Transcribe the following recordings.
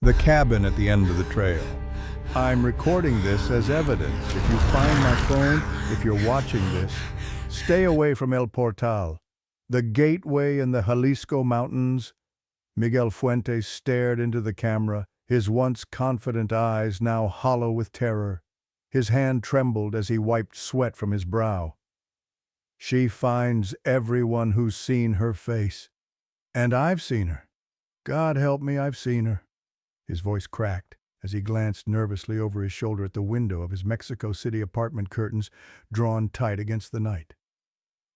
The cabin at the end of the trail. I'm recording this as evidence. If you find my phone, if you're watching this, stay away from El Portal. The gateway in the Jalisco mountains. Miguel Fuentes stared into the camera, his once confident eyes now hollow with terror. His hand trembled as he wiped sweat from his brow. She finds everyone who's seen her face. And I've seen her. God help me, I've seen her. His voice cracked as he glanced nervously over his shoulder at the window of his Mexico City apartment curtains drawn tight against the night.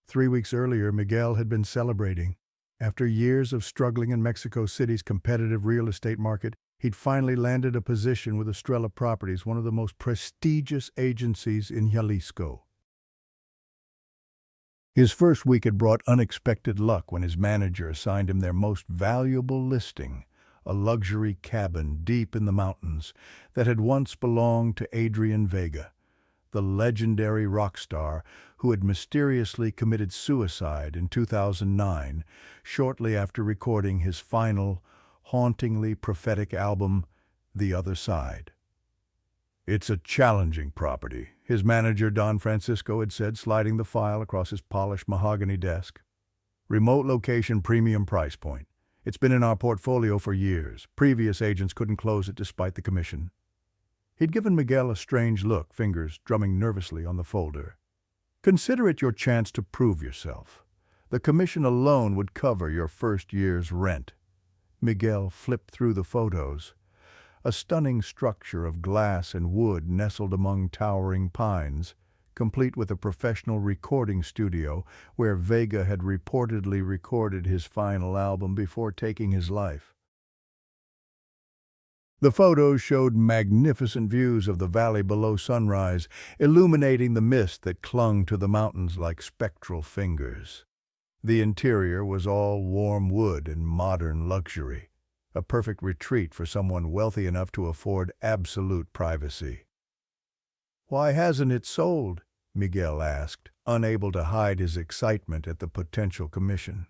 3 weeks earlier, Miguel had been celebrating. After years of struggling in Mexico City's competitive real estate market, he'd finally landed a position with Estrella Properties, one of the most prestigious agencies in Jalisco. His first week had brought unexpected luck when his manager assigned him their most valuable listing, a luxury cabin deep in the mountains that had once belonged to Adrian Vega, the legendary rock star who had mysteriously committed suicide in 2009, shortly after recording his final, hauntingly prophetic album, The Other Side. "It's a challenging property," his manager Don Francisco had said, sliding the file across his polished mahogany desk. "Remote location, premium price point. It's been in our portfolio for years. Previous agents couldn't close it despite the commission." He'd given Miguel a strange look, fingers drumming nervously on the folder. "Consider it your chance to prove yourself. The commission alone would cover your first year's rent." Miguel flipped through the photos. A stunning structure of glass and wood nestled among towering pines, complete with a professional recording studio where Vega had reportedly recorded his final album before taking his life. The photos showed magnificent views of the valley below sunrise, illuminating the mist that clung to the mountains like spectral fingers. The interior was all warm wood and modern luxury, a perfect retreat for someone wealthy enough to afford absolute privacy. "Why hasn't it sold?" Miguel asked, unable to hide his excitement at the potential commission.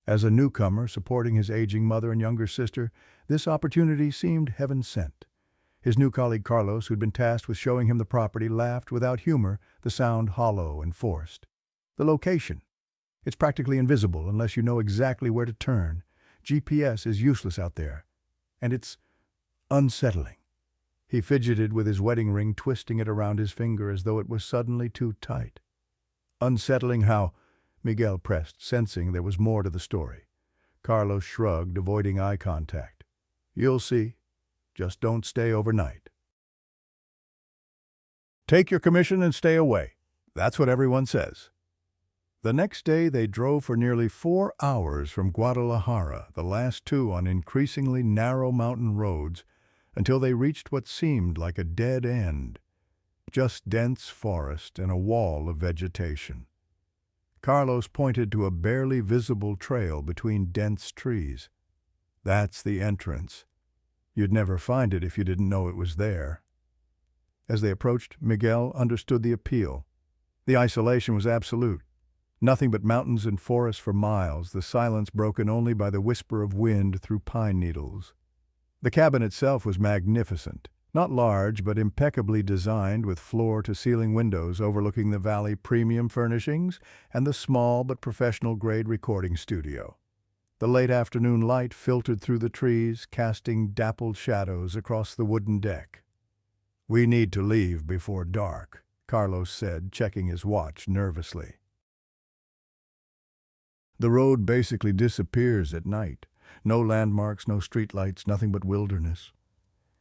As a newcomer supporting his aging mother and younger sister, this opportunity seemed heaven-sent. His new colleague Carlos, who'd been tasked with showing him the property, laughed without humor, the sound hollow and forced. "The location. It's practically invisible unless you know exactly where to turn. GPS is useless out there. And it's unsettling." He fidgeted with his wedding ring, twisting it around his finger as though it was suddenly too tight. "Unsettling how?" Miguel pressed, sensing there was more to the story. Carlos shrugged, avoiding eye contact. "You'll see. Just don't stay overnight. Take your commission and stay away. That's what everyone says." The next day they drove for nearly 4 hours from Guadalajara, the last two on increasingly narrow mountain roads, until they reached what seemed like a dead end, just dense forest and a wall of vegetation. Carlos pointed to a barely visible trail between dense trees. "That's the entrance. You'd never find it if you didn't know it was there." As they approached, Miguel understood the appeal. The isolation was absolute. Nothing but mountains and forests for miles, the silence broken only by the whisper of wind through pine needles. The cabin itself was magnificent, not large but impeccably designed with floor-to-ceiling windows overlooking the valley, premium furnishings, and the small but professional-grade recording studio. The late afternoon light filtered through the trees, casting dappled shadows across the wooden deck. "We need to leave before dark," Carlos said, checking his watch nervously. "The road basically disappears at night. No landmarks, no streetlights, nothing but wilderness."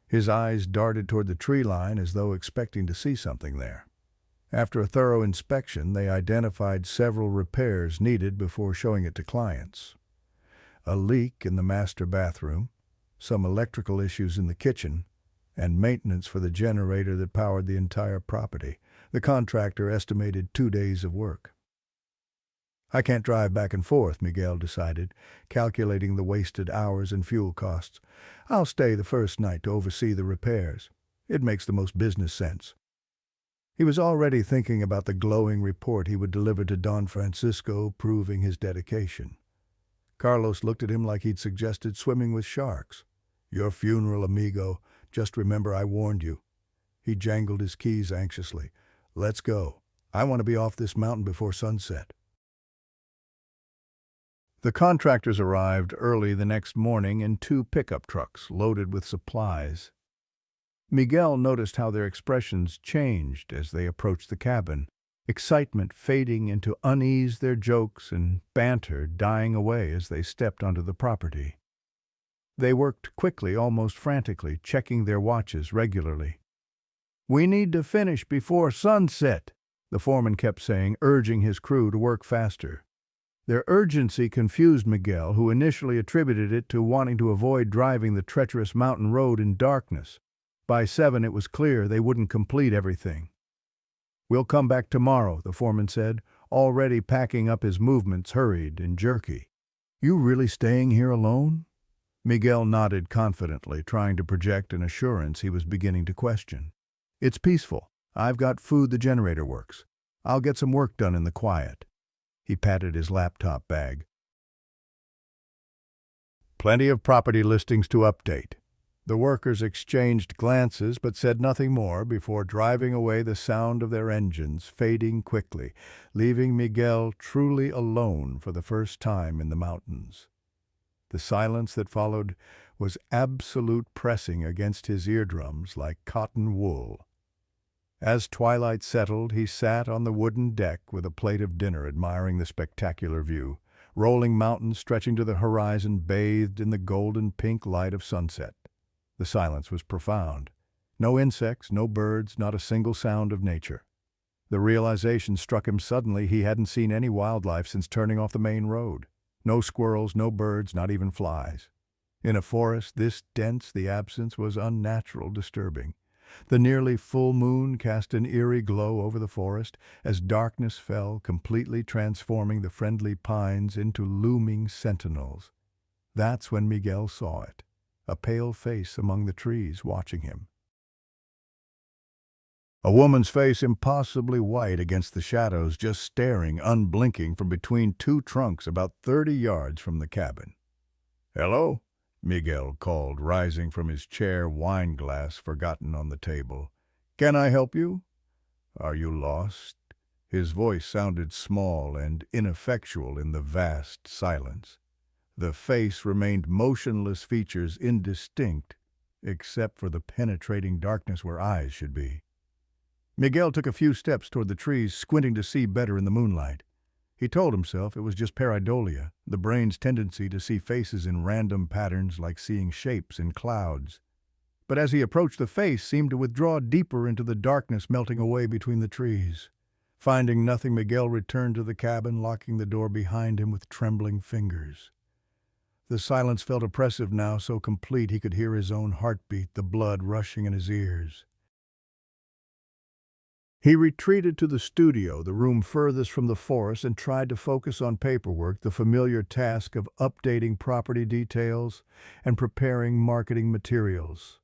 His eyes darted toward the tree line as though expecting to see something there. After a thorough inspection, they identified several repairs needed before showing it to clients. A leak in the master bathroom, some electrical issues in the kitchen, and maintenance for the generator that powered the entire property. The contractor estimated 2 days of work. "I can't drive back and forth," Miguel decided, calculating the wasted hours and fuel costs. "I'll stay the first night to oversee the repairs. It makes the most business sense." He was already thinking about the glowing report he would deliver to Don Francisco, proving his dedication. Carlos looked at him like he'd suggested swimming with sharks. Your funeral, amigo. Just remember I warned you. He jangled his keys anxiously. Let's go. I want to be off this mountain before sunset. The contractors arrived early the next morning in 2 pickup trucks loaded with supplies. Miguel noticed how their expressions changed as they approached the cabin, excitement fading into unease, their jokes and banter dying away as they stepped onto the property. They worked quickly, almost frantically, checking their watches regularly. "We need to finish before sunset," the foreman kept saying, urging his crew to work faster. Their urgency confused Miguel, who initially attributed it to wanting to avoid driving the treacherous mountain road in darkness. By 7, it was clear they wouldn't complete everything. "We'll come back tomorrow," the foreman said, already packing up his movements hurried and jerky. "You really staying here alone?" Miguel nodded confidently, trying to project an assurance he was beginning to question. "It's peaceful. I've got food, the generator works. I'll get some work done in the quiet." He patted his laptop bag. Plenty of property listings to update. The workers exchanged glances but said nothing more before driving away, the sound of their engines fading quickly, leaving Miguel truly alone for the first time in the mountains. The silence that followed was absolute, pressing against his eardrums like cotton wool. As twilight settled, he sat on the wooden deck with a plate of dinner, admiring the spectacular view. Rolling mountains stretching to the horizon, bathed in the golden-pink light of sunset. The silence was profound. No insects, no birds, not a single sound of nature. The realization struck him suddenly he hadn't seen any wildlife since turning off the main road. No squirrels, no birds, not even flies. In a forest this dense, the absence was unnatural, disturbing. The nearly full moon cast an eerie glow over the forest as darkness fell, completely transforming the friendly pines into looming sentinels. That's when Miguel saw it, a pale face among the trees watching him. A woman's face, impossibly white against the shadows, just staring, unblinking, from between 2 trunks about 30 yards from the cabin. "Hello?" Miguel called, rising from his chair, wine glass forgotten on the table. "Can I help you? Are you lost?" His voice sounded small and ineffectual in the vast silence. The face remained motionless, features indistinct, except for the penetrating darkness where eyes should be. Miguel took a few steps toward the trees, squinting to see better in the moonlight. He told himself it was just pareidolia, the brain's tendency to see faces in random patterns, like seeing shapes in clouds. But as he approached, the face seemed to withdraw deeper into the darkness, melting away between the trees. Finding nothing, Miguel returned to the cabin, locking the door behind him with trembling fingers. The silence felt oppressive now, so complete he could hear his own heartbeat, the blood rushing in his ears. He retreated to the studio, the room furthest from the forest, and tried to focus on paperwork, the familiar task of updating property details and preparing marketing materials.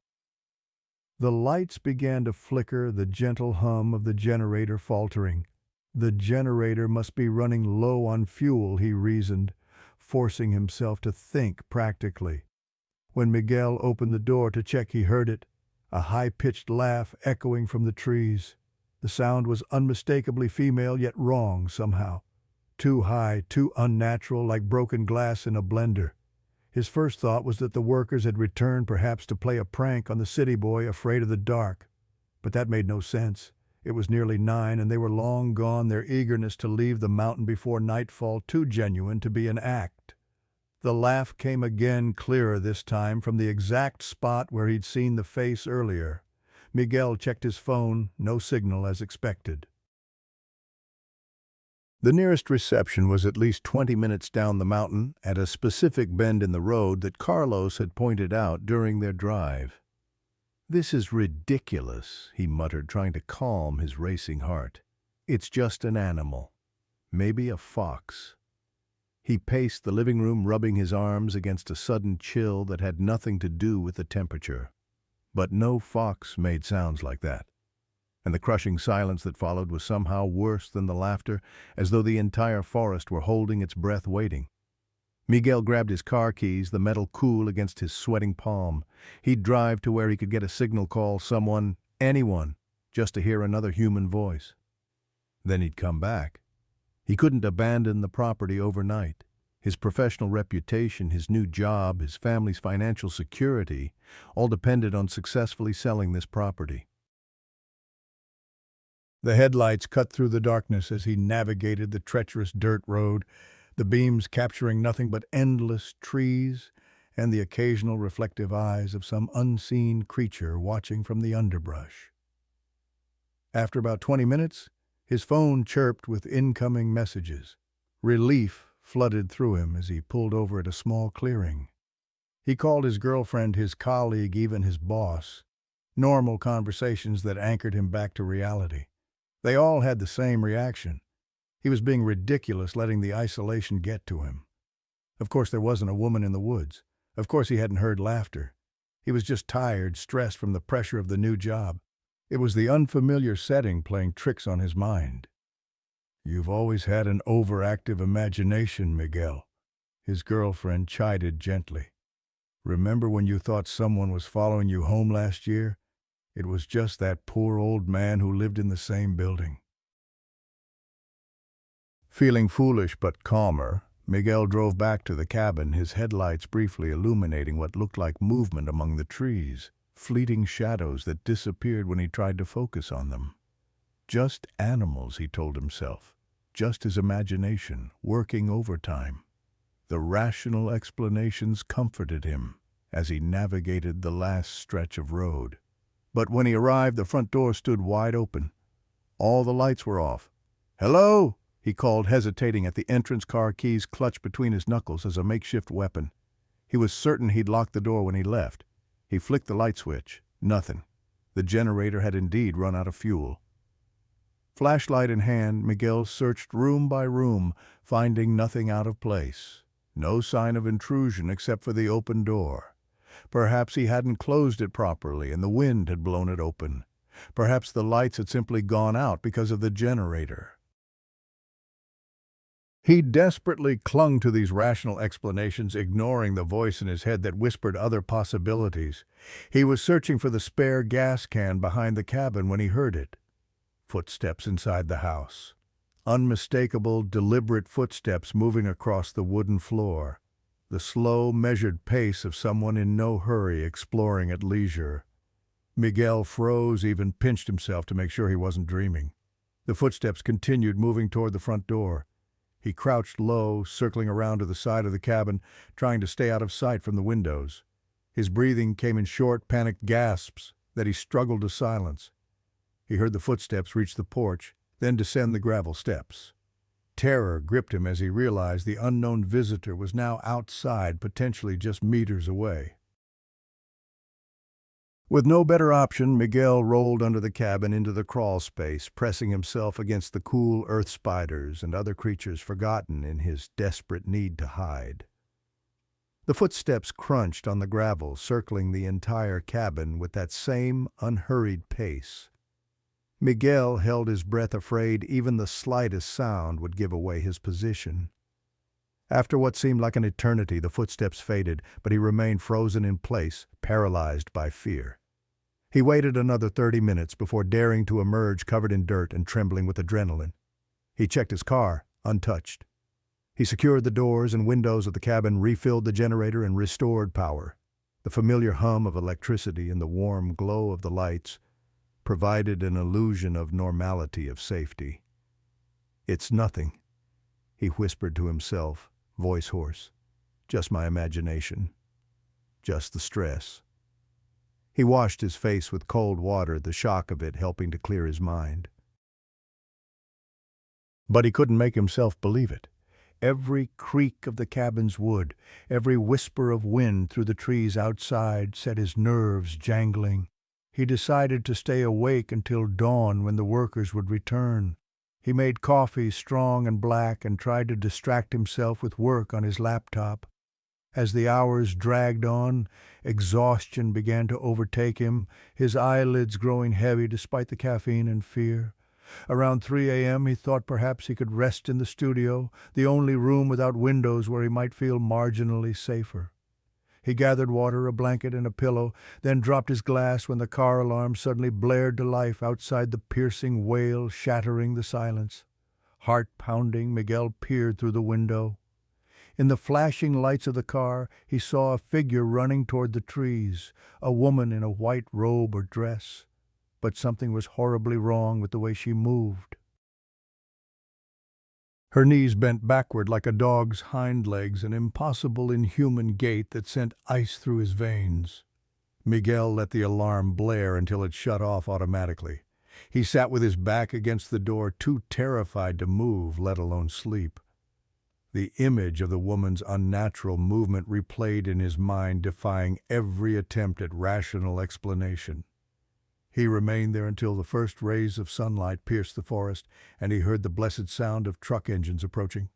The lights began to flicker, the gentle hum of the generator faltering. The generator must be running low on fuel, he reasoned, forcing himself to think practically. When Miguel opened the door to check, he heard it, a high-pitched laugh echoing from the trees. The sound was unmistakably female, yet wrong somehow. Too high, too unnatural, like broken glass in a blender. His first thought was that the workers had returned, perhaps to play a prank on the city boy afraid of the dark. But that made no sense. It was nearly 9, and they were long gone, their eagerness to leave the mountain before nightfall too genuine to be an act. The laugh came again, clearer this time, from the exact spot where he'd seen the face earlier. Miguel checked his phone, no signal as expected. The nearest reception was at least 20 minutes down the mountain, at a specific bend in the road that Carlos had pointed out during their drive. "This is ridiculous," he muttered, trying to calm his racing heart. "It's just an animal. Maybe a fox." He paced the living room, rubbing his arms against a sudden chill that had nothing to do with the temperature. But no fox made sounds like that. And the crushing silence that followed was somehow worse than the laughter, as though the entire forest were holding its breath, waiting. Miguel grabbed his car keys, the metal cool against his sweating palm. He'd drive to where he could get a signal call, someone, anyone, just to hear another human voice. Then he'd come back. He couldn't abandon the property overnight. His professional reputation, his new job, his family's financial security, all depended on successfully selling this property. The headlights cut through the darkness as he navigated the treacherous dirt road, the beams capturing nothing but endless trees and the occasional reflective eyes of some unseen creature watching from the underbrush. After about 20 minutes, his phone chirped with incoming messages. Relief flooded through him as he pulled over at a small clearing. He called his girlfriend, his colleague, even his boss. Normal conversations that anchored him back to reality. They all had the same reaction. He was being ridiculous letting the isolation get to him. Of course there wasn't a woman in the woods. Of course he hadn't heard laughter. He was just tired, stressed from the pressure of the new job. It was the unfamiliar setting playing tricks on his mind. "You've always had an overactive imagination, Miguel," his girlfriend chided gently. "Remember when you thought someone was following you home last year? It was just that poor old man who lived in the same building." Feeling foolish but calmer, Miguel drove back to the cabin, his headlights briefly illuminating what looked like movement among the trees, fleeting shadows that disappeared when he tried to focus on them. Just animals, he told himself, just his imagination, working overtime. The rational explanations comforted him as he navigated the last stretch of road. But when he arrived, the front door stood wide open. All the lights were off. "Hello?" he called, hesitating at the entrance, car keys clutched between his knuckles as a makeshift weapon. He was certain he'd locked the door when he left. He flicked the light switch. Nothing. The generator had indeed run out of fuel. Flashlight in hand, Miguel searched room by room, finding nothing out of place. No sign of intrusion except for the open door. Perhaps he hadn't closed it properly and the wind had blown it open. Perhaps the lights had simply gone out because of the generator. He desperately clung to these rational explanations, ignoring the voice in his head that whispered other possibilities. He was searching for the spare gas can behind the cabin when he heard it. Footsteps inside the house. Unmistakable, deliberate footsteps moving across the wooden floor. The slow, measured pace of someone in no hurry, exploring at leisure. Miguel froze, even pinched himself to make sure he wasn't dreaming. The footsteps continued, moving toward the front door. He crouched low, circling around to the side of the cabin, trying to stay out of sight from the windows. His breathing came in short, panicked gasps that he struggled to silence. He heard the footsteps reach the porch, then descend the gravel steps. Terror gripped him as he realized the unknown visitor was now outside, potentially just meters away. With no better option, Miguel rolled under the cabin into the crawl space, pressing himself against the cool earth spiders and other creatures forgotten in his desperate need to hide. The footsteps crunched on the gravel, circling the entire cabin with that same unhurried pace. Miguel held his breath, afraid even the slightest sound would give away his position. After what seemed like an eternity, the footsteps faded, but he remained frozen in place, paralyzed by fear. He waited another 30 minutes before daring to emerge, covered in dirt and trembling with adrenaline. He checked his car, untouched. He secured the doors and windows of the cabin, refilled the generator, and restored power. The familiar hum of electricity and the warm glow of the lights provided an illusion of normality, of safety. "It's nothing," he whispered to himself, voice hoarse. "Just my imagination. Just the stress." He washed his face with cold water, the shock of it helping to clear his mind. But he couldn't make himself believe it. Every creak of the cabin's wood, every whisper of wind through the trees outside set his nerves jangling. He decided to stay awake until dawn, when the workers would return. He made coffee strong and black and tried to distract himself with work on his laptop. As the hours dragged on, exhaustion began to overtake him, his eyelids growing heavy despite the caffeine and fear. Around 3 a.m., he thought perhaps he could rest in the studio, the only room without windows where he might feel marginally safer. He gathered water, a blanket, and a pillow, then dropped his glass when the car alarm suddenly blared to life outside, the piercing wail shattering the silence. Heart pounding, Miguel peered through the window. In the flashing lights of the car, he saw a figure running toward the trees, a woman in a white robe or dress. But something was horribly wrong with the way she moved. Her knees bent backward like a dog's hind legs, an impossible, inhuman gait that sent ice through his veins. Miguel let the alarm blare until it shut off automatically. He sat with his back against the door, too terrified to move, let alone sleep. The image of the woman's unnatural movement replayed in his mind, defying every attempt at rational explanation. He remained there until the first rays of sunlight pierced the forest, and he heard the blessed sound of truck engines approaching.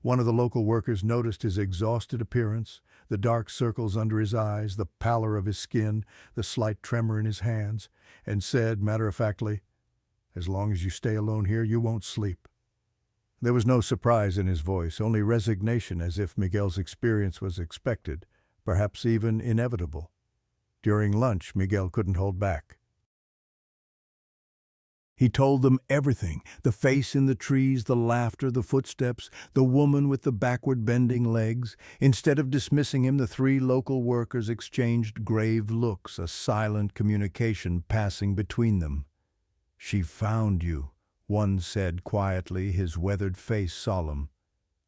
One of the local workers noticed his exhausted appearance, the dark circles under his eyes, the pallor of his skin, the slight tremor in his hands, and said matter-of-factly, "As long as you stay alone here, you won't sleep." There was no surprise in his voice, only resignation, as if Miguel's experience was expected, perhaps even inevitable. During lunch, Miguel couldn't hold back. He told them everything, the face in the trees, the laughter, the footsteps, the woman with the backward-bending legs. Instead of dismissing him, the three local workers exchanged grave looks, a silent communication passing between them. "She found you," one said quietly, his weathered face solemn.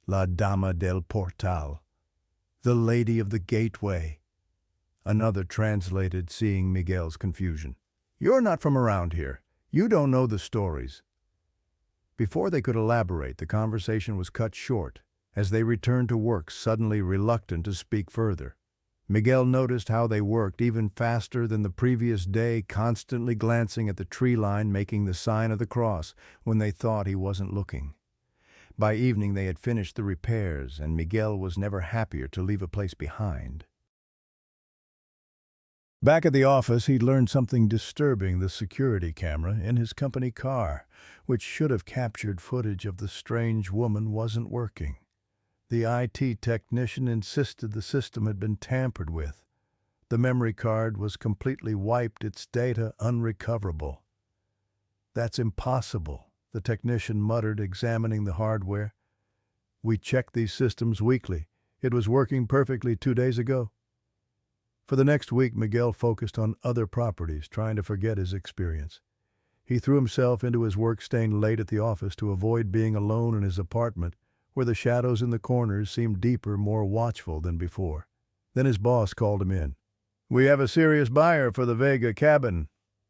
"La Dama del Portal, the Lady of the Gateway." Another translated, seeing Miguel's confusion. "You're not from around here. You don't know the stories." Before they could elaborate, the conversation was cut short, as they returned to work, suddenly reluctant to speak further. Miguel noticed how they worked even faster than the previous day, constantly glancing at the tree line, making the sign of the cross when they thought he wasn't looking. By evening they had finished the repairs, and Miguel was never happier to leave a place behind. Back at the office, he'd learned something disturbing: the security camera in his company car, which should have captured footage of the strange woman, wasn't working. The IT technician insisted the system had been tampered with. The memory card was completely wiped, its data unrecoverable. "That's impossible," the technician muttered, examining the hardware. "We checked these systems weekly. It was working perfectly 2 days ago." For the next week, Miguel focused on other properties, trying to forget his experience. He threw himself into his work, staying late at the office to avoid being alone in his apartment, where the shadows in the corners seemed deeper, more watchful than before. Then his boss called him in. "We have a serious buyer for the Vega cabin,"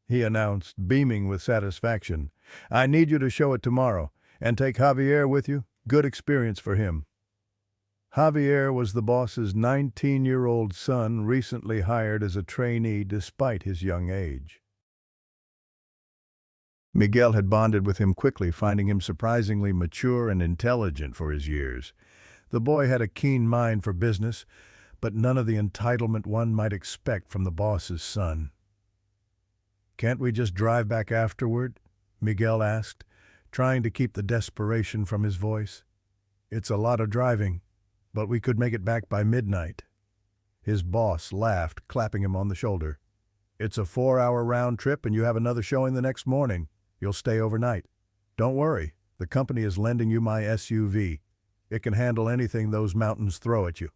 he announced, beaming with satisfaction. "I need you to show it tomorrow, and take Javier with you. Good experience for him." Javier was the boss's 19-year-old son, recently hired as a trainee despite his young age. Miguel had bonded with him quickly, finding him surprisingly mature and intelligent for his years. The boy had a keen mind for business, but none of the entitlement one might expect from the boss's son. "Can't we just drive back afterward?" Miguel asked, trying to keep the desperation from his voice. "It's a lot of driving, but we could make it back by midnight." His boss laughed, clapping him on the shoulder. "It's a 4-hour round trip, and you have another showing the next morning. You'll stay overnight. Don't worry, the company is lending you my SUV. It can handle anything those mountains throw at you."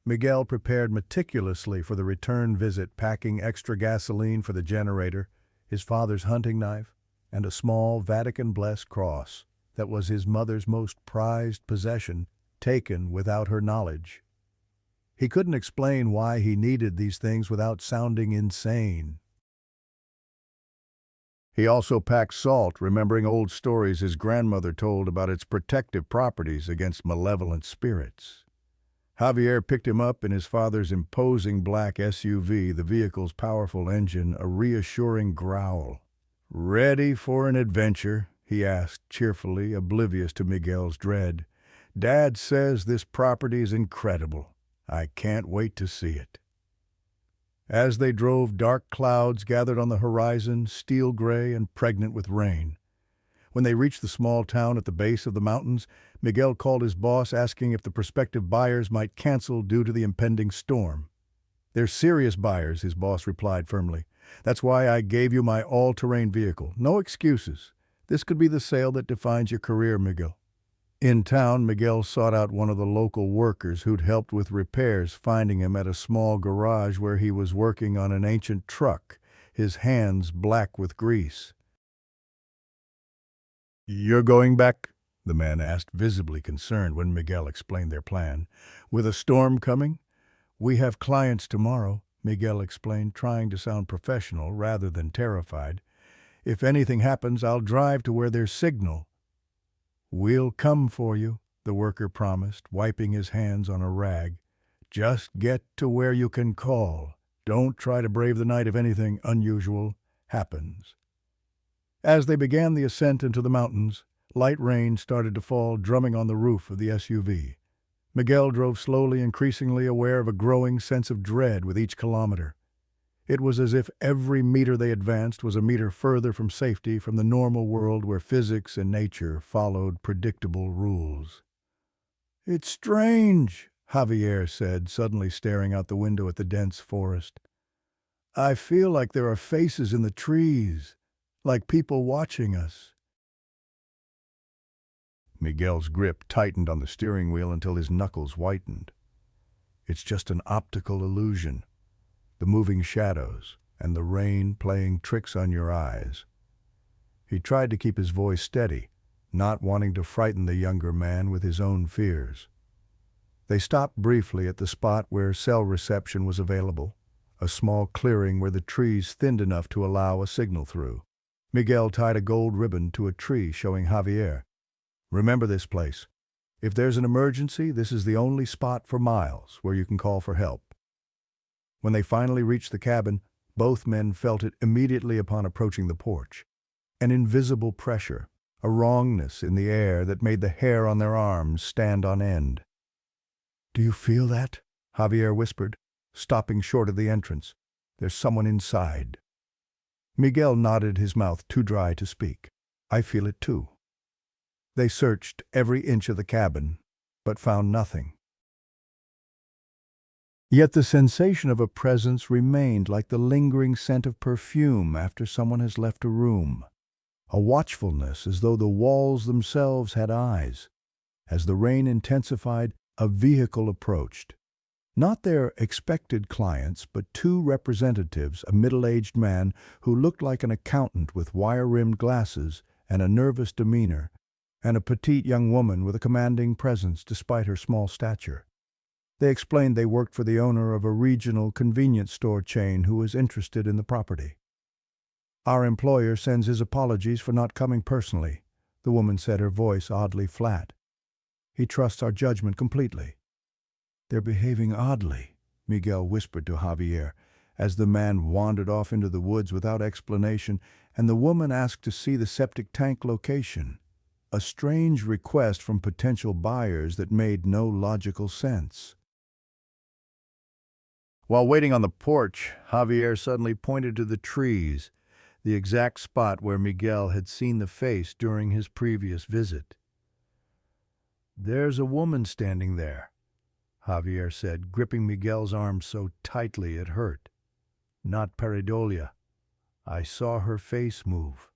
Miguel prepared meticulously for the return visit, packing extra gasoline for the generator, his father's hunting knife, and a small Vatican-blessed cross that was his mother's most prized possession, taken without her knowledge. He couldn't explain why he needed these things without sounding insane. He also packed salt, remembering old stories his grandmother told about its protective properties against malevolent spirits. Javier picked him up in his father's imposing black SUV, the vehicle's powerful engine a reassuring growl. "Ready for an adventure?" he asked cheerfully, oblivious to Miguel's dread. "Dad says this property is incredible. I can't wait to see it." As they drove, dark clouds gathered on the horizon, steel gray and pregnant with rain. When they reached the small town at the base of the mountains, Miguel called his boss asking if the prospective buyers might cancel due to the impending storm. "They're serious buyers," his boss replied firmly. "That's why I gave you my all-terrain vehicle. No excuses. This could be the sale that defines your career, Miguel." In town, Miguel sought out one of the local workers who'd helped with repairs, finding him at a small garage where he was working on an ancient truck, his hands black with grease. "You're going back?" the man asked, visibly concerned when Miguel explained their plan. "With a storm coming?" "We have clients tomorrow," Miguel explained, trying to sound professional rather than terrified. "If anything happens, I'll drive to where there's signal." "We'll come for you," the worker promised, wiping his hands on a rag. "Just get to where you can call. Don't try to brave the night if anything unusual happens." As they began the ascent into the mountains, light rain started to fall, drumming on the roof of the SUV. Miguel drove slowly, increasingly aware of a growing sense of dread with each kilometer. It was as if every meter they advanced was a meter further from safety, from the normal world where physics and nature followed predictable rules. "It's strange," Javier said, suddenly staring out the window at the dense forest. "I feel like there are faces in the trees, like people watching us." Miguel's grip tightened on the steering wheel until his knuckles whitened. "It's just an optical illusion. The moving shadows, and the rain playing tricks on your eyes." He tried to keep his voice steady, not wanting to frighten the younger man with his own fears. They stopped briefly at the spot where cell reception was available, a small clearing where the trees thinned enough to allow a signal through. Miguel tied a gold ribbon to a tree, showing Javier, "Remember this place. If there's an emergency, this is the only spot for miles where you can call for help." When they finally reached the cabin, both men felt it immediately upon approaching the porch. An invisible pressure, a wrongness in the air that made the hair on their arms stand on end. "Do you feel that?" Javier whispered, stopping short of the entrance. "There's someone inside." Miguel nodded, his mouth too dry to speak. "I feel it too." They searched every inch of the cabin, but found nothing. Yet the sensation of a presence remained, like the lingering scent of perfume after someone has left a room. A watchfulness, as though the walls themselves had eyes. As the rain intensified, a vehicle approached. Not their expected clients, but two representatives, a middle-aged man who looked like an accountant with wire-rimmed glasses and a nervous demeanor, and a petite young woman with a commanding presence despite her small stature. They explained they worked for the owner of a regional convenience store chain who was interested in the property. "Our employer sends his apologies for not coming personally," the woman said, her voice oddly flat. "He trusts our judgment completely." "They're behaving oddly," Miguel whispered to Javier, as the man wandered off into the woods without explanation, and the woman asked to see the septic tank location. A strange request from potential buyers that made no logical sense. While waiting on the porch, Javier suddenly pointed to the trees, the exact spot where Miguel had seen the face during his previous visit. "There's a woman standing there," Javier said, gripping Miguel's arm so tightly it hurt. "Not pareidolia. I saw her face move."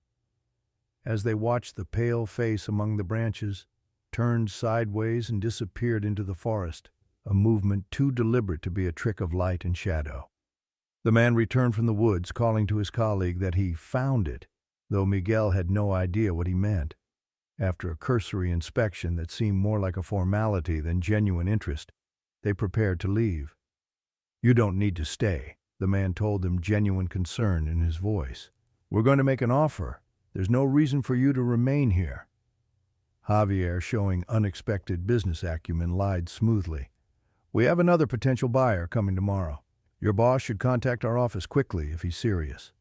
As they watched, the pale face among the branches turned sideways and disappeared into the forest, a movement too deliberate to be a trick of light and shadow. The man returned from the woods, calling to his colleague that he found it, though Miguel had no idea what he meant. After a cursory inspection that seemed more like a formality than genuine interest, they prepared to leave. "You don't need to stay," the man told them, genuine concern in his voice. "We're going to make an offer. There's no reason for you to remain here." Javier, showing unexpected business acumen, lied smoothly. "We have another potential buyer coming tomorrow. Your boss should contact our office quickly if he's serious."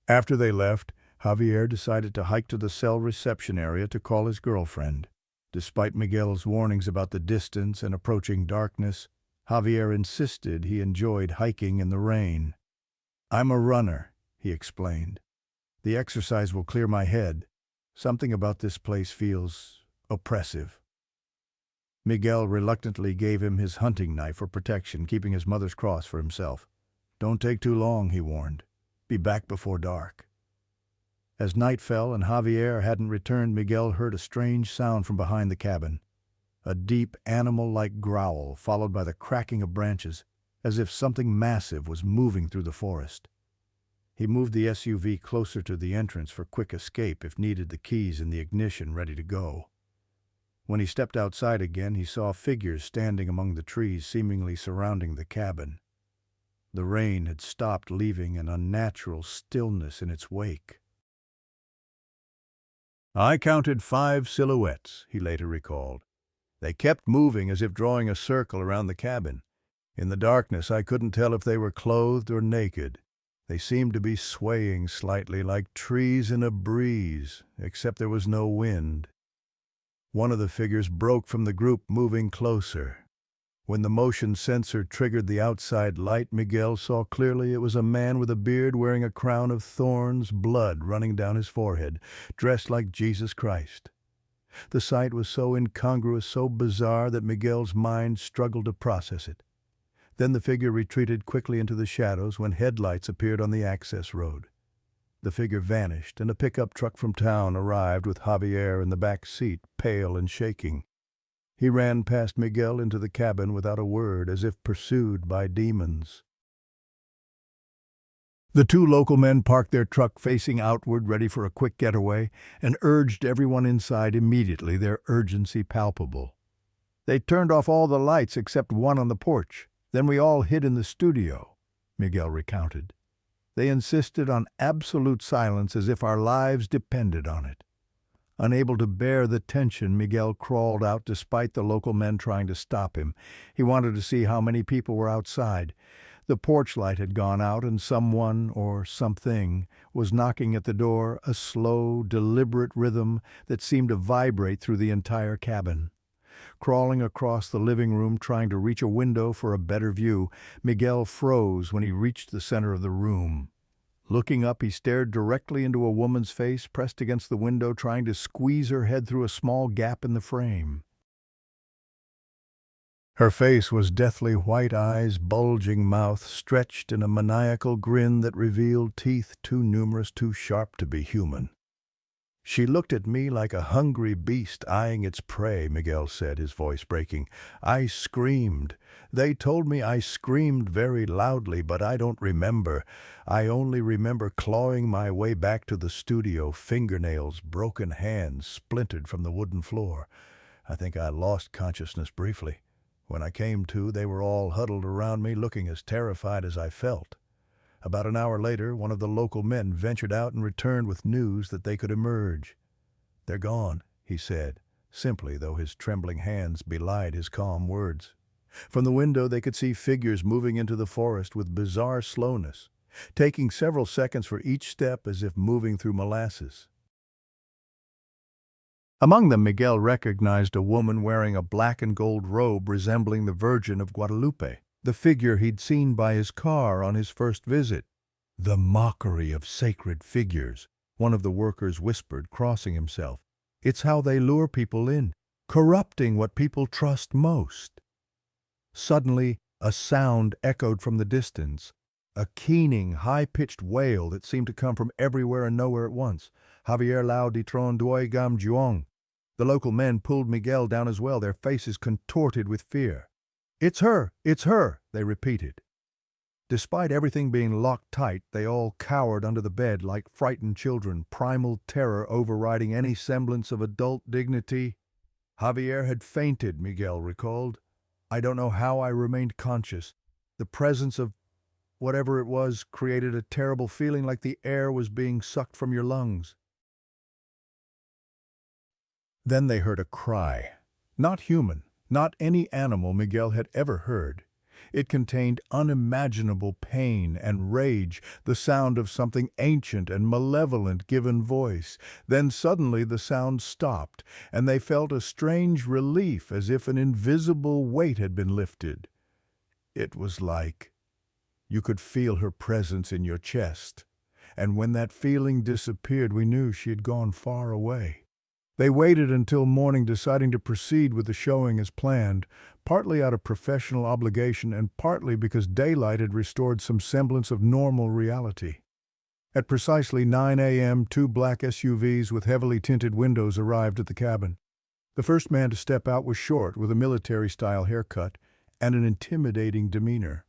After they left, Javier decided to hike to the cell reception area to call his girlfriend. Despite Miguel's warnings about the distance and approaching darkness, Javier insisted he enjoyed hiking in the rain. "I'm a runner," he explained. "The exercise will clear my head. Something about this place feels oppressive." Miguel reluctantly gave him his hunting knife for protection, keeping his mother's cross for himself. "Don't take too long," he warned. "Be back before dark." As night fell and Javier hadn't returned, Miguel heard a strange sound from behind the cabin. A deep, animal-like growl, followed by the cracking of branches, as if something massive was moving through the forest. He moved the SUV closer to the entrance for quick escape if needed, the keys in the ignition ready to go. When he stepped outside again, he saw figures standing among the trees, seemingly surrounding the cabin. The rain had stopped, leaving an unnatural stillness in its wake. "I counted 5 silhouettes," he later recalled. "They kept moving as if drawing a circle around the cabin. In the darkness, I couldn't tell if they were clothed or naked. They seemed to be swaying slightly like trees in a breeze, except there was no wind." One of the figures broke from the group, moving closer. When the motion sensor triggered the outside light, Miguel saw clearly it was a man with a beard wearing a crown of thorns, blood running down his forehead, dressed like Jesus Christ. The sight was so incongruous, so bizarre, that Miguel's mind struggled to process it. Then the figure retreated quickly into the shadows when headlights appeared on the access road. The figure vanished, and a pickup truck from town arrived with Javier in the back seat, pale and shaking. He ran past Miguel into the cabin without a word, as if pursued by demons. The 2 local men parked their truck facing outward, ready for a quick getaway, and urged everyone inside immediately, their urgency palpable. "They turned off all the lights except one on the porch. Then we all hid in the studio," Miguel recounted. "They insisted on absolute silence as if our lives depended on it." Unable to bear the tension, Miguel crawled out despite the local men trying to stop him. He wanted to see how many people were outside. The porch light had gone out, and someone, or something, was knocking at the door, a slow, deliberate rhythm that seemed to vibrate through the entire cabin. Crawling across the living room, trying to reach a window for a better view, Miguel froze when he reached the center of the room. Looking up, he stared directly into a woman's face pressed against the window, trying to squeeze her head through a small gap in the frame. Her face was deathly white, eyes, bulging mouth, stretched in a maniacal grin that revealed teeth too numerous, too sharp to be human. "She looked at me like a hungry beast eyeing its prey," Miguel said, his voice breaking. "I screamed. They told me I screamed very loudly, but I don't remember. I only remember clawing my way back to the studio, fingernails, broken hands, splintered from the wooden floor. I think I lost consciousness briefly. When I came to, they were all huddled around me, looking as terrified as I felt. About an hour later, one of the local men ventured out and returned with news that they could emerge. 'They're gone,' he said, simply, though his trembling hands belied his calm words. From the window they could see figures moving into the forest with bizarre slowness, taking several seconds for each step as if moving through molasses. Among them, Miguel recognized a woman wearing a black and gold robe resembling the Virgin of Guadalupe, the figure he'd seen by his car on his first visit. "The mockery of sacred figures," one of the workers whispered, crossing himself. "It's how they lure people in, corrupting what people trust most." Suddenly, a sound echoed from the distance, a keening, high-pitched wail that seemed to come from everywhere and nowhere at once. "Javier Lao di Tron Doi Gam Juong." The local men pulled Miguel down as well, their faces contorted with fear. "It's her! It's her!" they repeated. Despite everything being locked tight, they all cowered under the bed like frightened children, primal terror overriding any semblance of adult dignity. "Javier had fainted," Miguel recalled. "I don't know how I remained conscious. The presence of whatever it was created a terrible feeling like the air was being sucked from your lungs." Then they heard a cry. Not human, not any animal Miguel had ever heard. It contained unimaginable pain and rage, the sound of something ancient and malevolent given voice. Then suddenly the sound stopped, and they felt a strange relief, as if an invisible weight had been lifted. It was like you could feel her presence in your chest, and when that feeling disappeared, we knew she had gone far away. They waited until morning, deciding to proceed with the showing as planned, partly out of professional obligation and partly because daylight had restored some semblance of normal reality. At precisely 9 a.m., 2 black SUVs with heavily tinted windows arrived at the cabin. The first man to step out was short, with a military-style haircut and an intimidating demeanor.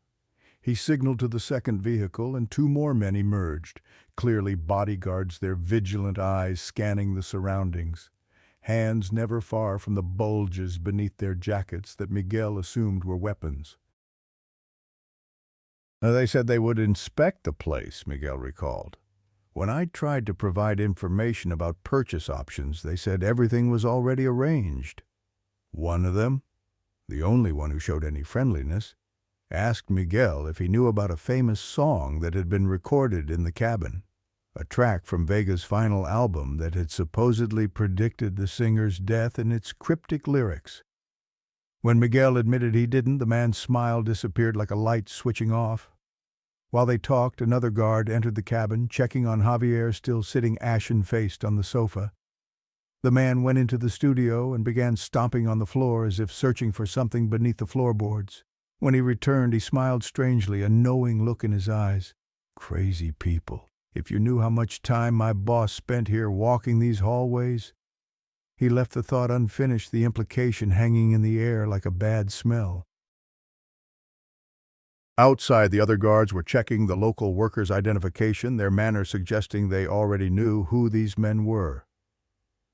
He signaled to the second vehicle, and 2 more men emerged, clearly bodyguards, their vigilant eyes scanning the surroundings, hands never far from the bulges beneath their jackets that Miguel assumed were weapons. They said they would inspect the place, Miguel recalled. When I tried to provide information about purchase options, they said everything was already arranged. One of them, the only one who showed any friendliness, asked Miguel if he knew about a famous song that had been recorded in the cabin, a track from Vega's final album that had supposedly predicted the singer's death in its cryptic lyrics. When Miguel admitted he didn't, the man's smile disappeared like a light switching off. While they talked, another guard entered the cabin, checking on Javier still sitting ashen-faced on the sofa. The man went into the studio and began stomping on the floor as if searching for something beneath the floorboards. When he returned, he smiled strangely, a knowing look in his eyes. Crazy people. If you knew how much time my boss spent here walking these hallways. He left the thought unfinished, the implication hanging in the air like a bad smell. Outside, the other guards were checking the local workers' identification, their manner suggesting they already knew who these men were.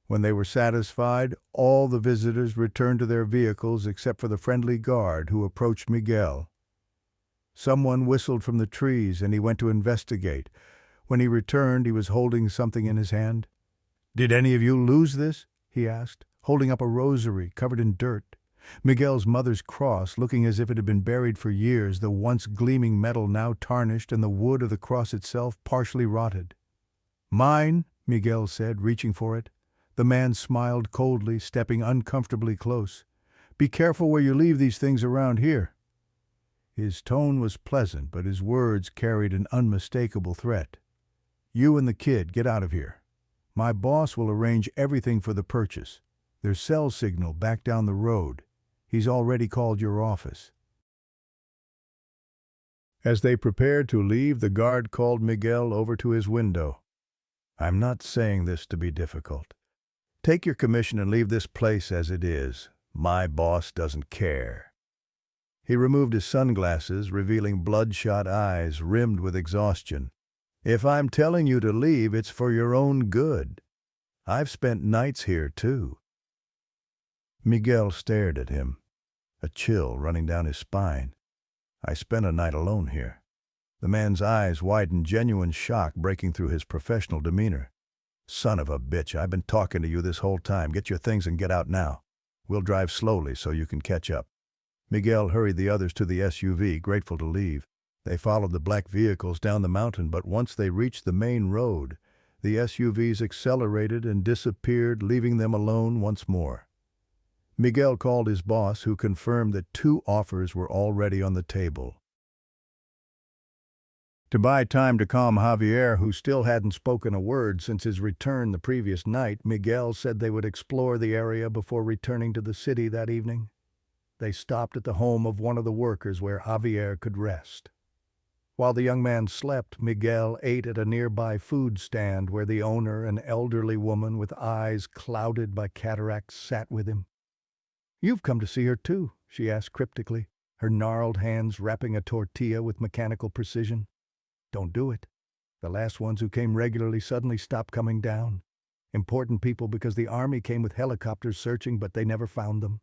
When they were satisfied, all the visitors returned to their vehicles except for the friendly guard who approached Miguel. Someone whistled from the trees, and he went to investigate. When he returned, he was holding something in his hand. "Did any of you lose this?" he asked, holding up a rosary covered in dirt. Miguel's mother's cross, looking as if it had been buried for years, the once gleaming metal now tarnished and the wood of the cross itself partially rotted. "Mine," Miguel said, reaching for it. The man smiled coldly, stepping uncomfortably close. "Be careful where you leave these things around here." His tone was pleasant, but his words carried an unmistakable threat. "You and the kid, get out of here. My boss will arrange everything for the purchase. There's cell signal back down the road. He's already called your office." As they prepared to leave, the guard called Miguel over to his window. "I'm not saying this to be difficult. Take your commission and leave this place as it is. My boss doesn't care." He removed his sunglasses, revealing bloodshot eyes rimmed with exhaustion. "If I'm telling you to leave, it's for your own good. I've spent nights here, too." Miguel stared at him, a chill running down his spine. "I spent a night alone here." The man's eyes widened, genuine shock breaking through his professional demeanor. "Son of a bitch, I've been talking to you this whole time. Get your things and get out now. We'll drive slowly so you can catch up." Miguel hurried the others to the SUV, grateful to leave. They followed the black vehicles down the mountain, but once they reached the main road, the SUVs accelerated and disappeared, leaving them alone once more. Miguel called his boss, who confirmed that 2 offers were already on the table. To buy time to calm Javier, who still hadn't spoken a word since his return the previous night, Miguel said they would explore the area before returning to the city that evening. They stopped at the home of one of the workers where Javier could rest. While the young man slept, Miguel ate at a nearby food stand where the owner, an elderly woman with eyes clouded by cataracts, sat with him. "You've come to see her too?" she asked cryptically, her gnarled hands wrapping a tortilla with mechanical precision. "Don't do it. The last ones who came regularly suddenly stopped coming down. Important people because the army came with helicopters searching, but they never found them."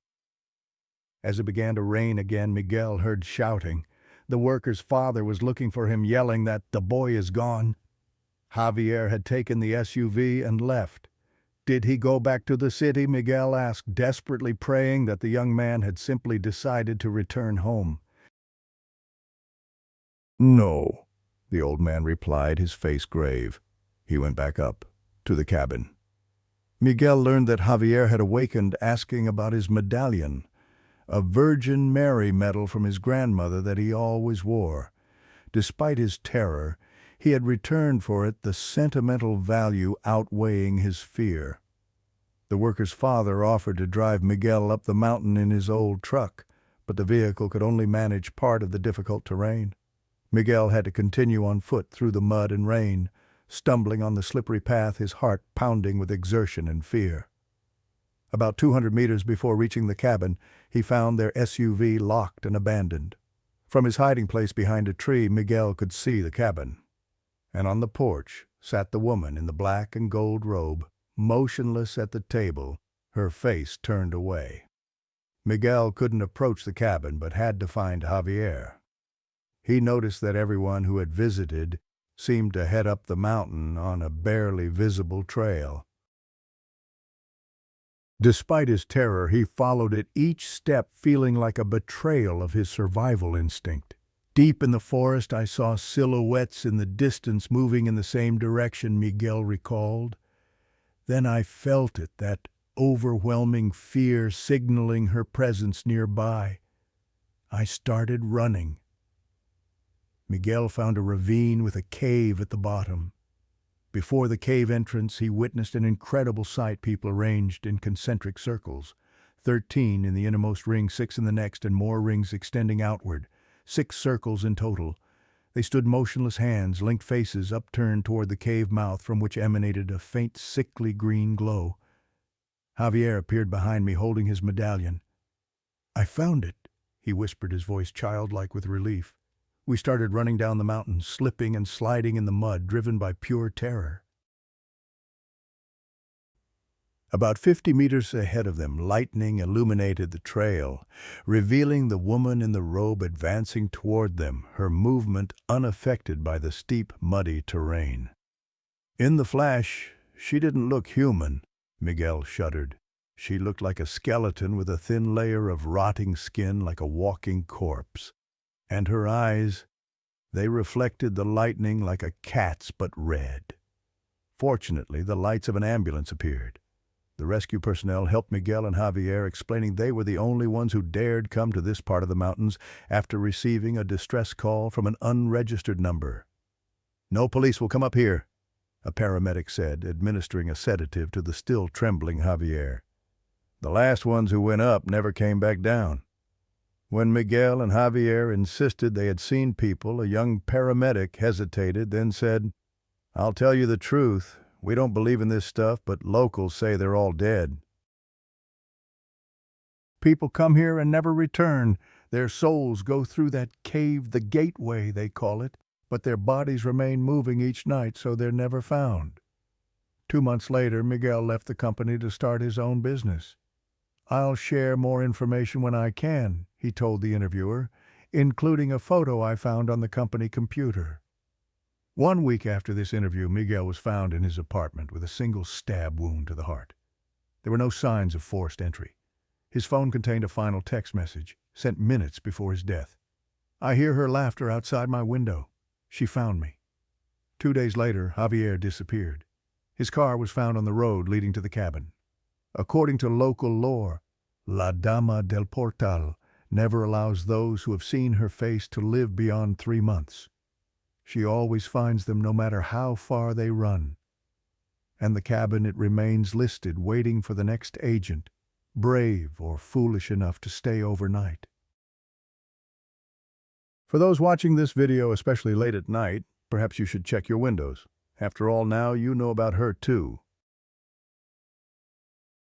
As it began to rain again, Miguel heard shouting. The worker's father was looking for him, yelling that the boy is gone. Javier had taken the SUV and left. Did he go back to the city? Miguel asked, desperately praying that the young man had simply decided to return home. "No," the old man replied, his face grave. He went back up to the cabin. Miguel learned that Javier had awakened asking about his medallion, a Virgin Mary medal from his grandmother that he always wore. Despite his terror, he had returned for it, the sentimental value outweighing his fear. The worker's father offered to drive Miguel up the mountain in his old truck, but the vehicle could only manage part of the difficult terrain. Miguel had to continue on foot through the mud and rain, stumbling on the slippery path, his heart pounding with exertion and fear. About 200 meters before reaching the cabin, he found their SUV locked and abandoned. From his hiding place behind a tree, Miguel could see the cabin. And on the porch sat the woman in the black and gold robe, motionless at the table, her face turned away. Miguel couldn't approach the cabin, but had to find Javier. He noticed that everyone who had visited seemed to head up the mountain on a barely visible trail. Despite his terror, he followed it each step, feeling like a betrayal of his survival instinct. Deep in the forest, I saw silhouettes in the distance moving in the same direction, Miguel recalled. Then I felt it, that overwhelming fear signaling her presence nearby. I started running. Miguel found a ravine with a cave at the bottom. Before the cave entrance, he witnessed an incredible sight: people arranged in concentric circles, 13 in the innermost ring, 6 in the next, and more rings extending outward, 6 circles in total. They stood motionless, hands, linked faces upturned toward the cave mouth, from which emanated a faint, sickly green glow. Javier appeared behind me, holding his medallion. "I found it," he whispered, his voice childlike with relief. We started running down the mountain, slipping and sliding in the mud, driven by pure terror. About 50 meters ahead of them, lightning illuminated the trail, revealing the woman in the robe advancing toward them, her movement unaffected by the steep, muddy terrain. In the flash, she didn't look human, Miguel shuddered. She looked like a skeleton with a thin layer of rotting skin, like a walking corpse. And her eyes, they reflected the lightning like a cat's, but red. Fortunately, the lights of an ambulance appeared. The rescue personnel helped Miguel and Javier, explaining they were the only ones who dared come to this part of the mountains after receiving a distress call from an unregistered number. "No police will come up here," a paramedic said, administering a sedative to the still trembling Javier. "The last ones who went up never came back down." When Miguel and Javier insisted they had seen people, a young paramedic hesitated, then said, "I'll tell you the truth. We don't believe in this stuff, but locals say they're all dead. People come here and never return. Their souls go through that cave, the gateway, they call it, but their bodies remain moving each night, so they're never found." 2 months later, Miguel left the company to start his own business. "I'll share more information when I can," he told the interviewer, including a photo I found on the company computer. 1 week after this interview, Miguel was found in his apartment with a single stab wound to the heart. There were no signs of forced entry. His phone contained a final text message, sent minutes before his death. "I hear her laughter outside my window. She found me." 2 days later, Javier disappeared. His car was found on the road leading to the cabin. According to local lore, La Dama del Portal never allows those who have seen her face to live beyond 3 months. She always finds them no matter how far they run. And the cabin, it remains listed, waiting for the next agent, brave or foolish enough to stay overnight. For those watching this video, especially late at night, perhaps you should check your windows. After all, now you know about her too.